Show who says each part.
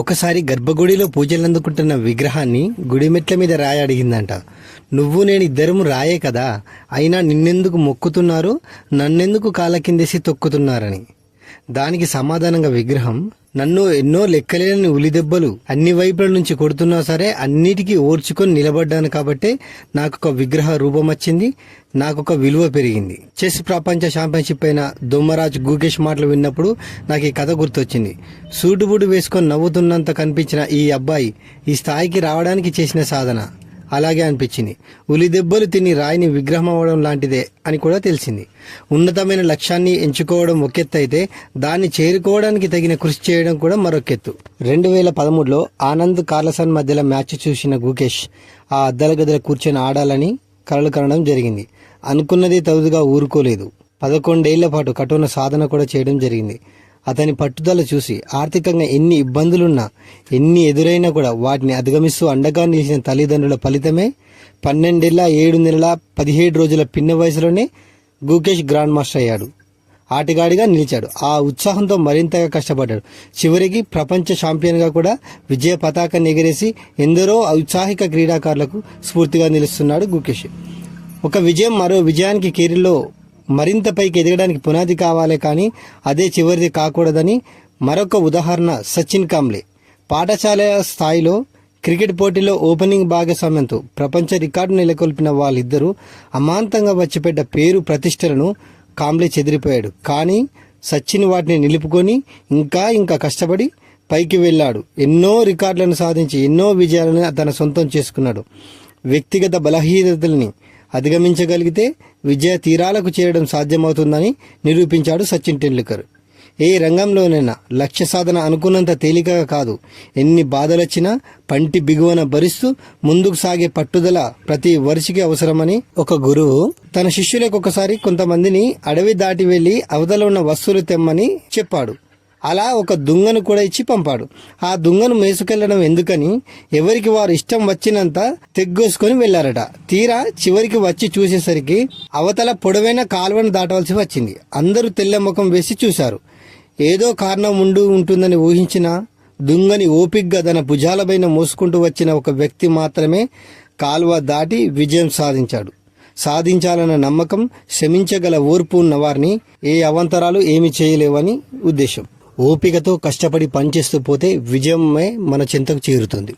Speaker 1: ఒకసారి గర్భగుడిలో పూజలందుకుంటున్న విగ్రహాన్ని గుడిమెట్ల మీద రాయి అడిగిందంట. నువ్వు నేను ఇద్దరము రాయే కదా, అయినా నిన్నెందుకు మొక్కుతున్నారు, నన్నెందుకు కాళ్ళ కిందేసి తొక్కుతున్నారని. దానికి సమాధానంగా విగ్రహం, నన్ను ఎన్నో లెక్కలేని ఉలిదెబ్బలు అన్ని వైపుల నుంచి కొడుతున్నా సరే అన్నిటికీ ఓర్చుకొని నిలబడ్డాను కాబట్టే నాకొక విగ్రహ రూపం వచ్చింది, నాకొక విలువ పెరిగింది. చెస్ ప్రపంచ ఛాంపియన్షిప్ అయిన దొమ్మరాజ్ గుకేష్ మాటలు విన్నప్పుడు నాకు ఈ కథ గుర్తొచ్చింది. సూటుబూటు వేసుకొని నవ్వుతున్నంత కనిపించిన ఈ అబ్బాయి ఈ స్థాయికి రావడానికి చేసిన సాధన అలాగే అనిపించింది. ఉలి దెబ్బలు తిని రాయిని విగ్రహం అవ్వడం లాంటిదే అని కూడా తెలిసింది. ఉన్నతమైన లక్ష్యాన్ని ఎంచుకోవడం ఒకెత్తు అయితే దాన్ని చేరుకోవడానికి తగిన కృషి చేయడం కూడా మరొకెత్తు. 2013లో ఆనంద్ కార్లసన్ మధ్యలో మ్యాచ్ చూసిన గుకేష్ ఆ అద్దల గదిలో కూర్చొని ఆడాలని కలలు కనడం జరిగింది. అనుకున్నదే తగుదుగా ఊరుకోలేదు. 11 ఏళ్ల పాటు కఠోర సాధన కూడా చేయడం జరిగింది. అతని పట్టుదల చూసి ఆర్థికంగా ఎన్ని ఇబ్బందులున్నా ఎన్ని ఎదురైనా కూడా వాటిని అధిగమిస్తూ అండగా నిలిచిన తల్లిదండ్రుల ఫలితమే 12 ఏళ్ల 7 నెలల 17 రోజుల పిన్న వయసులోనే గుకేష్ గ్రాండ్ మాస్టర్ అయ్యాడు. ఆటగాడిగా నిలిచాడు. ఆ ఉత్సాహంతో మరింతగా కష్టపడ్డాడు. చివరికి ప్రపంచ ఛాంపియన్గా కూడా విజయ పతాకాన్ని ఎగరేసి ఎందరో ఔత్సాహిక క్రీడాకారులకు స్ఫూర్తిగా నిలుస్తున్నాడు గుకేష్. ఒక విజయం మరో విజయానికి కెరీర్లో మరింత పైకి ఎదగడానికి పునాది కావాలే కానీ అదే చివరిది కాకూడదని మరొక ఉదాహరణ సచిన్ కాంబ్లే. పాఠశాల స్థాయిలో క్రికెట్ పోటీలో ఓపెనింగ్ భాగస్వామ్యంతో ప్రపంచ రికార్డు నెలకొల్పిన వాళ్ళిద్దరూ అమాంతంగా వచ్చిపెట్ట పేరు ప్రతిష్టలను కాంబ్లే చెదిరిపోయాడు. కానీ సచిన్ వాటిని నిలుపుకొని ఇంకా కష్టపడి పైకి వెళ్ళాడు. ఎన్నో రికార్డులను సాధించి ఎన్నో విజయాలను తన సొంతం చేసుకున్నాడు. వ్యక్తిగత బలహీనతల్ని అధిగమించగలిగితే విజయ తీరాలకు చేరడం సాధ్యమవుతుందని నిరూపించాడు సచిన్ టెండూల్కర్. ఏ రంగంలోనైనా లక్ష్య సాధన అనుకున్నంత తేలికగా కాదు. ఎన్ని బాధలొచ్చినా పంటి బిగువన భరిస్తూ ముందుకు సాగే పట్టుదల ప్రతి వర్షికి అవసరమని ఒక గురువు తన శిష్యులకు ఒకసారి కొంతమందిని అడవి దాటి వెళ్లి అవతల ఉన్న వస్తువులు తెమ్మని చెప్పాడు. అలా ఒక దుంగను కూడా ఇచ్చి పంపాడు. ఆ దుంగను మేసుకెళ్లడం ఎందుకని ఎవరికి వారు ఇష్టం వచ్చినంత తెగ్గోసుకొని వెళ్లారట. తీరా చివరికి వచ్చి చూసేసరికి అవతల పొడవైన కాలువను దాటవలసి వచ్చింది. అందరూ తెల్ల ముఖం వేసి చూశారు. ఏదో కారణం ఉంటుందని ఊహించిన దుంగని ఓపిగ్గా తన భుజాలపైన మోసుకుంటూ వచ్చిన ఒక వ్యక్తి మాత్రమే కాలువ దాటి విజయం సాధించాడు. సాధించాలన్న నమ్మకం, శ్రమించగల ఓర్పు ఉన్న వారిని ఏ అవాంతరాలు ఏమి చేయలేవని ఉద్దేశం. ఓపికతో కష్టపడి పనిచేస్తూ పోతే విజయమే మన చెంతకు చేరుతుంది.